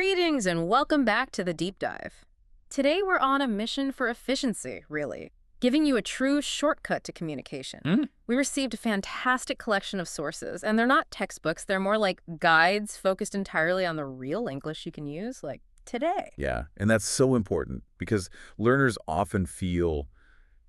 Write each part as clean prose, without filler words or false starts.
Greetings and welcome back to the Deep Dive. Today we're on a mission for efficiency, really, giving you a true shortcut to communication. We received a fantastic collection of sources, and they're not textbooks, they're more like guides focused entirely on the real English you can use, like today. Yeah, and that's so important because learners often feel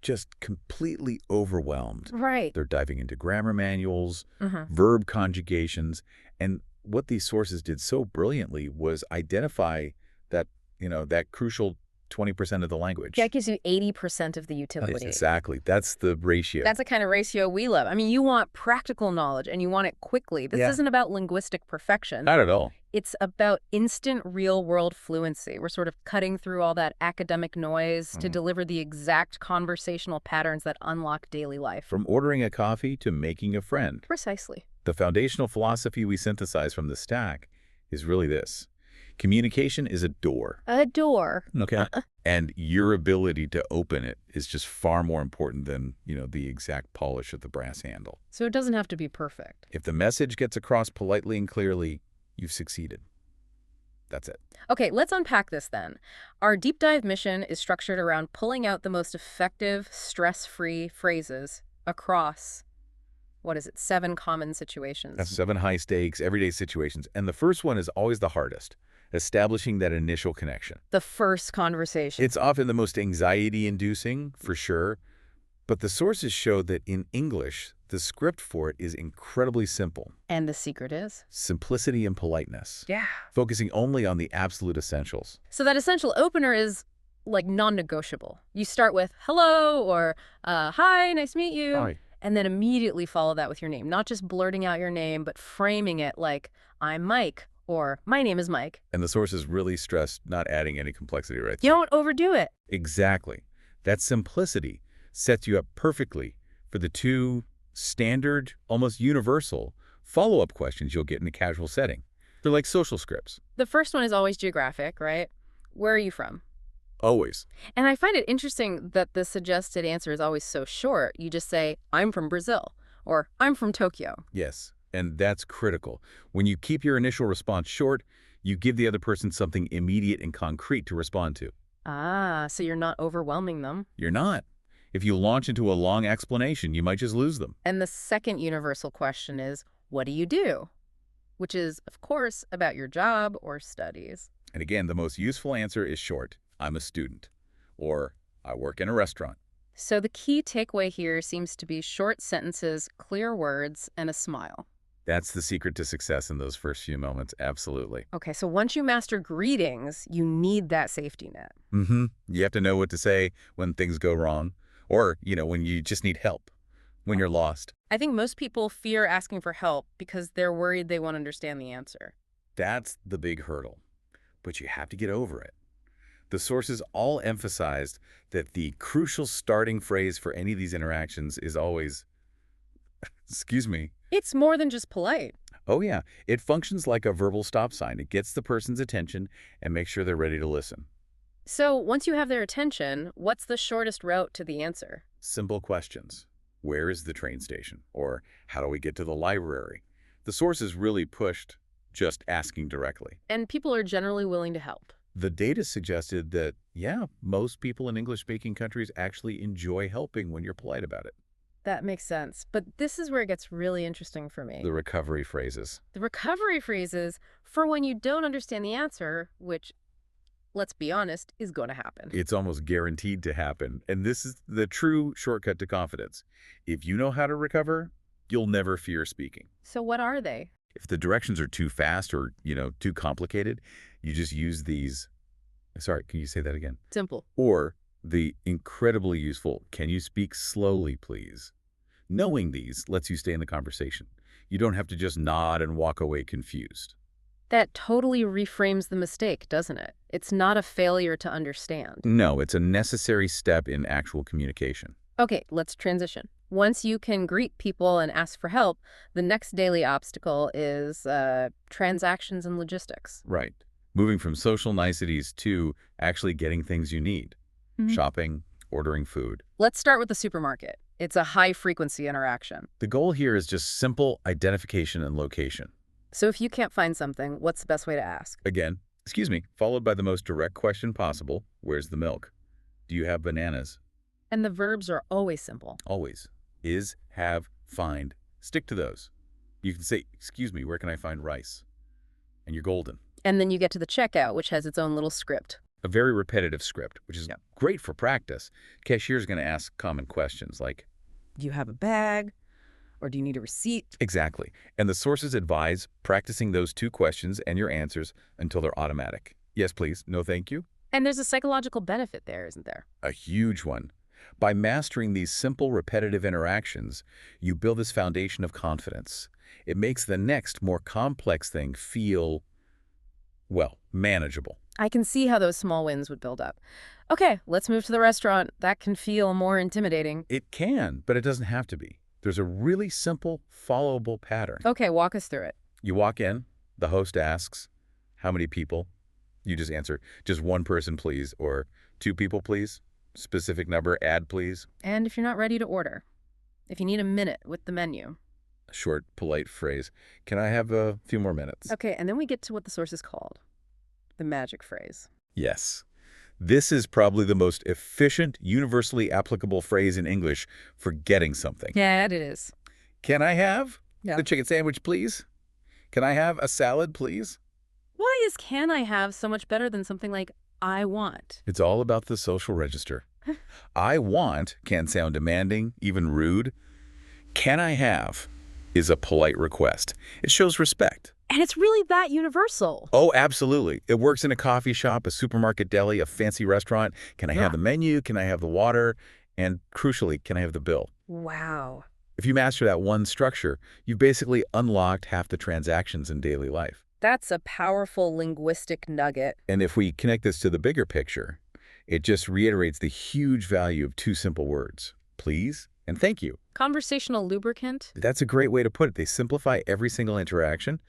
just completely overwhelmed. Right. They're diving into grammar manuals, Mhm. verb conjugations, and what these sources did so brilliantly was identify that crucial 20% of the language. That gives you 80% of the utility. Exactly. That's the ratio. That's the kind of ratio we love. I mean, you want practical knowledge and you want it quickly. This Yeah. isn't about linguistic perfection. Not at all. It's about instant real-world fluency. We're sort of cutting through all that academic noise to deliver the exact conversational patterns that unlock daily life. From ordering a coffee to making a friend. Precisely. The foundational philosophy we synthesize from the stack is really this. Communication is a door. A door. Okay. And your ability to open it is just far more important than, the exact polish of the brass handle. So it doesn't have to be perfect. If the message gets across politely and clearly, you've succeeded. That's it. Okay, let's unpack this then. Our deep dive mission is structured around pulling out the most effective, stress-free phrases across, 7 common situations. That's 7 high-stakes, everyday situations. And the first one is always the hardest, establishing that initial connection. The first conversation. It's often the most anxiety-inducing, for sure, but the sources show that in English, the script for it is incredibly simple. And the secret is? Simplicity and politeness. Yeah. Focusing only on the absolute essentials. So that essential opener is like non-negotiable. You start with hello or hi, nice to meet you. Hi. And then immediately follow that with your name. Not just blurting out your name, but framing it like I'm Mike or my name is Mike. And the sources really stress not adding any complexity right You there. don't overdo it. Exactly. That simplicity sets you up perfectly for the 2 standard, almost universal follow-up questions you'll get in a casual setting. They're like social scripts. The first one is always geographic, right? Where are you from? Always. And I find it interesting that the suggested answer is always so short. You just say, I'm from Brazil, or I'm from Tokyo. Yes. And that's critical. When you keep your initial response short, you give the other person something immediate and concrete to respond to. Ah, so you're not overwhelming them. You're not. If you launch into a long explanation, you might just lose them. And the second universal question is, what do you do? Which is, of course, about your job or studies. And again, the most useful answer is short. I'm a student. Or I work in a restaurant. So the key takeaway here seems to be short sentences, clear words, and a smile. That's the secret to success in those first few moments. Absolutely. Okay, so once you master greetings, you need that safety net. You have to know what to say when things go wrong. Or, when you just need help. When you're lost. I think most people fear asking for help because they're worried they won't understand the answer. That's the big hurdle. But you have to get over it. The sources all emphasized that the crucial starting phrase for any of these interactions is always, excuse me. It's more than just polite. Oh yeah, it functions like a verbal stop sign. It gets the person's attention and makes sure they're ready to listen. So once you have their attention, what's the shortest route to the answer? Simple questions. Where is the train station? Or how do we get to the library? The sources really pushed just asking directly. And people are generally willing to help. The data suggested that, most people in English-speaking countries actually enjoy helping when you're polite about it. That makes sense. But this is where it gets really interesting for me. The recovery phrases. The recovery phrases for when you don't understand the answer, which, let's be honest, is going to happen. It's almost guaranteed to happen. And this is the true shortcut to confidence. If you know how to recover, you'll never fear speaking. So what are they? If the directions are too fast or, too complicated, you just use these. Sorry, can you say that again? Simple. Or the incredibly useful, can you speak slowly, please? Knowing these lets you stay in the conversation. You don't have to just nod and walk away confused. That totally reframes the mistake, doesn't it? It's not a failure to understand. No, it's a necessary step in actual communication. Okay, let's transition. Once you can greet people and ask for help, the next daily obstacle is transactions and logistics. Right. Moving from social niceties to actually getting things you need. Shopping, ordering food. Let's start with the supermarket. It's a high-frequency interaction. The goal here is just simple identification and location. So if you can't find something, what's the best way to ask? Again, excuse me, followed by the most direct question possible, where's the milk? Do you have bananas? And the verbs are always simple. Always. Is, have, find. Stick to those. You can say, excuse me, where can I find rice? And you're golden. And then you get to the checkout, which has its own little script. A very repetitive script, which is great for practice. Cashier's going to ask common questions like, Do you have a bag? Or do you need a receipt? exactly. And the sources advise practicing those two questions and your answers until they're automatic. Yes, please. No, thank you. And there's a psychological benefit there, isn't there? A huge one. By mastering these simple, repetitive interactions, you build this foundation of confidence. It makes the next, more complex thing feel, well, manageable. I can see how those small wins would build up. Okay, let's move to the restaurant. That can feel more intimidating. It can, but it doesn't have to be. There's a really simple, followable pattern. Okay, walk us through it. You walk in, the host asks, how many people? You just answer, just one person, please, or two people, please. Specific number, add, please. And if you're not ready to order, if you need a minute with the menu. A short, polite phrase. Can I have a few more minutes? Okay, and then we get to what the source is called. The magic phrase. Yes. This is probably the most efficient, universally applicable phrase in English for getting something. Yeah, it is. Can I have Yeah. the chicken sandwich, please? Can I have a salad, please? Why is can I have so much better than something like I want? It's all about the social register. I want can sound demanding, even rude. Can I have is a polite request. It shows respect. And it's really that universal. Oh, absolutely. It works in a coffee shop, a supermarket deli, a fancy restaurant. Can I have the menu? Can I have the water? And crucially, can I have the bill? Wow. If you master that one structure, you've basically unlocked half the transactions in daily life. That's a powerful linguistic nugget. And if we connect this to the bigger picture, it just reiterates the huge value of two simple words, please and thank you. Conversational lubricant? That's a great way to put it. They simplify every single interaction.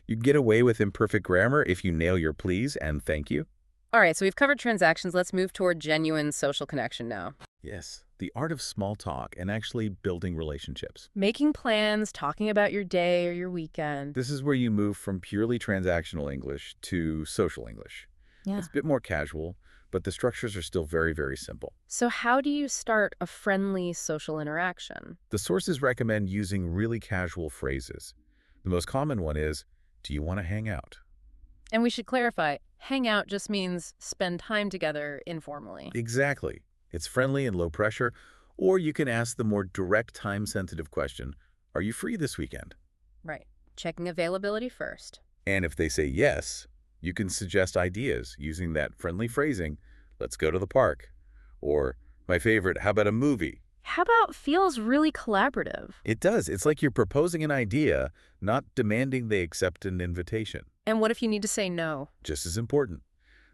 You can get away with imperfect grammar if you nail your please and thank you. All right, so we've covered transactions. Let's move toward genuine social connection now. Yes, the art of small talk and actually building relationships. Making plans, talking about your day or your weekend. This is where you move from purely transactional English to social English. Yeah. It's a bit more casual, but the structures are still very, very simple. So how do you start a friendly social interaction? The sources recommend using really casual phrases. The most common one is, do you want to hang out? And we should clarify, hang out just means spend time together informally. Exactly. It's friendly and low pressure. Or you can ask the more direct, time-sensitive question, are you free this weekend? Right. Checking availability first. And if they say yes, you can suggest ideas using that friendly phrasing, let's go to the park. Or, my favorite, how about a movie? How about feels really collaborative? It does. It's like you're proposing an idea, not demanding they accept an invitation. And what if you need to say no? Just as important.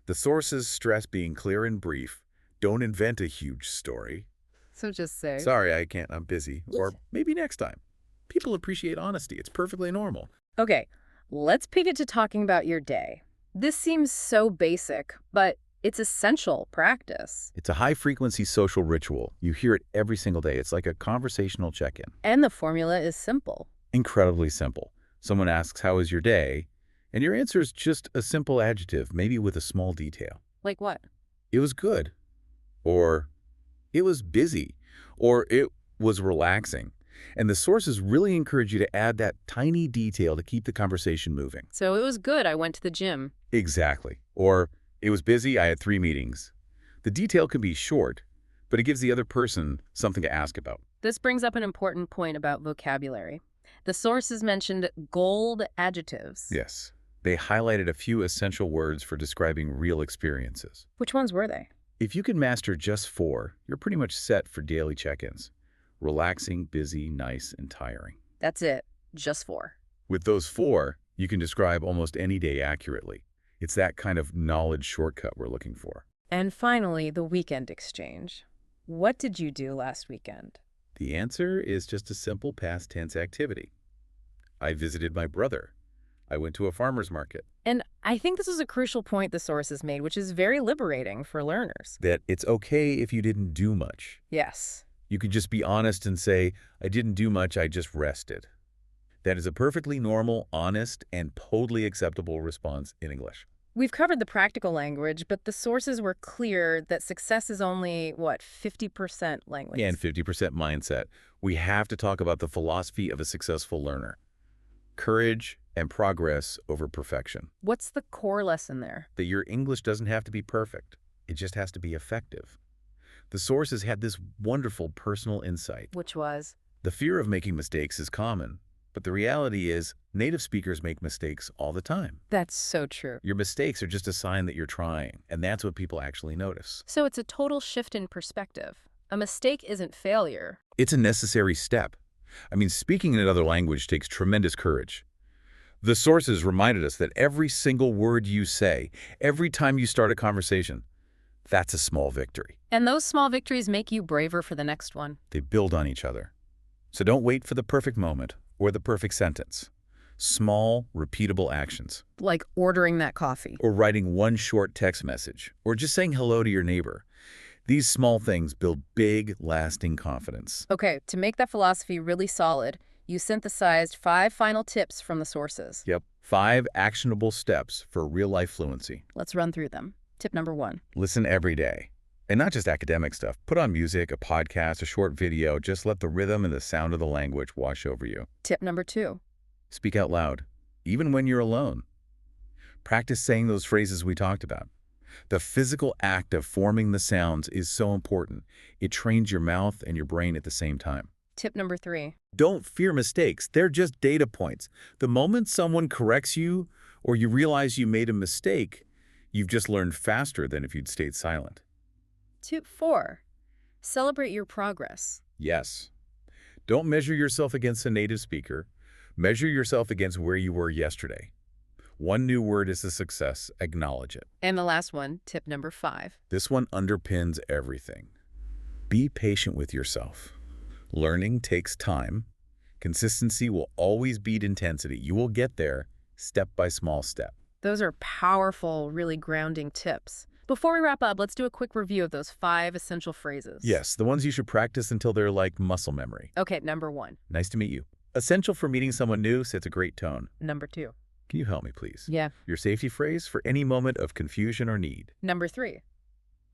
The sources stress being clear and brief. Don't invent a huge story. So just say. Sorry, I can't. I'm busy. Or maybe next time. People appreciate honesty. It's perfectly normal. Okay, let's pivot to talking about your day. This seems so basic, but it's essential practice. It's a high-frequency social ritual. You hear it every single day. It's like a conversational check-in. And the formula is simple. Incredibly simple. Someone asks, how was your day? And your answer is just a simple adjective, maybe with a small detail. Like what? It was good. Or it was busy. Or it was relaxing. And the sources really encourage you to add that tiny detail to keep the conversation moving. So it was good. I went to the gym. Exactly. Or it was busy. I had 3 meetings. The detail can be short, but it gives the other person something to ask about. This brings up an important point about vocabulary. The sources mentioned gold adjectives. Yes. They highlighted a few essential words for describing real experiences. Which ones were they? If you can master just 4, you're pretty much set for daily check-ins. Relaxing, busy, nice, and tiring. That's it. Just 4. With those 4, you can describe almost any day accurately. It's that kind of knowledge shortcut we're looking for. And finally, the weekend exchange. What did you do last weekend? The answer is just a simple past tense activity. I visited my brother. I went to a farmer's market. And I think this is a crucial point the sources made, which is very liberating for learners. That it's okay if you didn't do much. Yes. You can just be honest and say, I didn't do much, I just rested. That is a perfectly normal, honest, and totally acceptable response in English. We've covered the practical language, but the sources were clear that success is only, what, 50% language? And 50% mindset. We have to talk about the philosophy of a successful learner. Courage and progress over perfection. What's the core lesson there? That your English doesn't have to be perfect. It just has to be effective. The sources had this wonderful personal insight. Which was? The fear of making mistakes is common, but the reality is native speakers make mistakes all the time. That's so true. Your mistakes are just a sign that you're trying, and that's what people actually notice. So it's a total shift in perspective. A mistake isn't failure. It's a necessary step. I mean, speaking in another language takes tremendous courage. The sources reminded us that every single word you say, every time you start a conversation, that's a small victory. And those small victories make you braver for the next one. They build on each other. So don't wait for the perfect moment or the perfect sentence. Small, repeatable actions. Like ordering that coffee. Or writing one short text message. Or just saying hello to your neighbor. These small things build big, lasting confidence. Okay, to make that philosophy really solid, you synthesized 5 final tips from the sources. Yep, 5 actionable steps for real-life fluency. Let's run through them. Tip number 1. Listen every day. And not just academic stuff. Put on music, a podcast, a short video. Just let the rhythm and the sound of the language wash over you. Tip number 2. Speak out loud, even when you're alone. Practice saying those phrases we talked about. The physical act of forming the sounds is so important. It trains your mouth and your brain at the same time. Tip number 3. Don't fear mistakes. They're just data points. The moment someone corrects you or you realize you made a mistake, you've just learned faster than if you'd stayed silent. Tip 4. Celebrate your progress. Yes. Don't measure yourself against a native speaker. Measure yourself against where you were yesterday. One new word is a success. Acknowledge it. And the last one, tip number 5. This one underpins everything. Be patient with yourself. Learning takes time. Consistency will always beat intensity. You will get there step by small step. Those are powerful, really grounding tips. Before we wrap up, let's do a quick review of those 5 essential phrases. Yes, the ones you should practice until they're like muscle memory. Okay, number 1. Nice to meet you. Essential for meeting someone new sets a great tone. Number 2. Can you help me, please? Yeah. Your safety phrase for any moment of confusion or need. Number 3.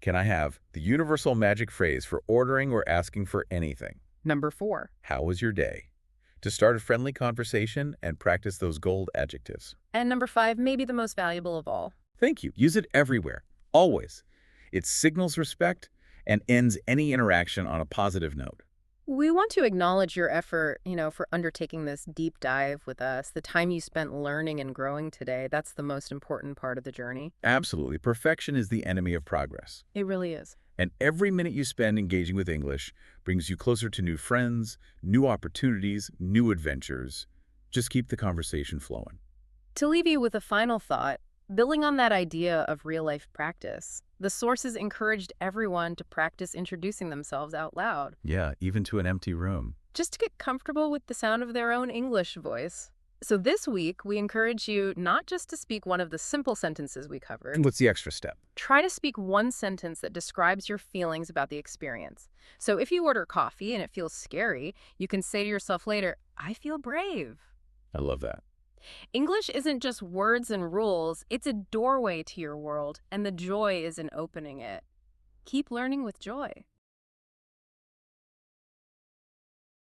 Can I have the universal magic phrase for ordering or asking for anything? Number 4. How was your day? To start a friendly conversation and practice those gold adjectives. And number 5, maybe the most valuable of all. Thank you. Use it everywhere, always. It signals respect and ends any interaction on a positive note. We want to acknowledge your effort, for undertaking this deep dive with us, the time you spent learning and growing today. That's the most important part of the journey. Absolutely. Perfection is the enemy of progress. It really is. And every minute you spend engaging with English brings you closer to new friends, new opportunities, new adventures. Just keep the conversation flowing. To leave you with a final thought, building on that idea of real-life practice, the sources encouraged everyone to practice introducing themselves out loud. Yeah, even to an empty room. Just to get comfortable with the sound of their own English voice. So this week, we encourage you not just to speak one of the simple sentences we covered. And what's the extra step? Try to speak one sentence that describes your feelings about the experience. So if you order coffee and it feels scary, you can say to yourself later, I feel brave. I love that. English isn't just words and rules, it's a doorway to your world, and the joy is in opening it. Keep learning with joy.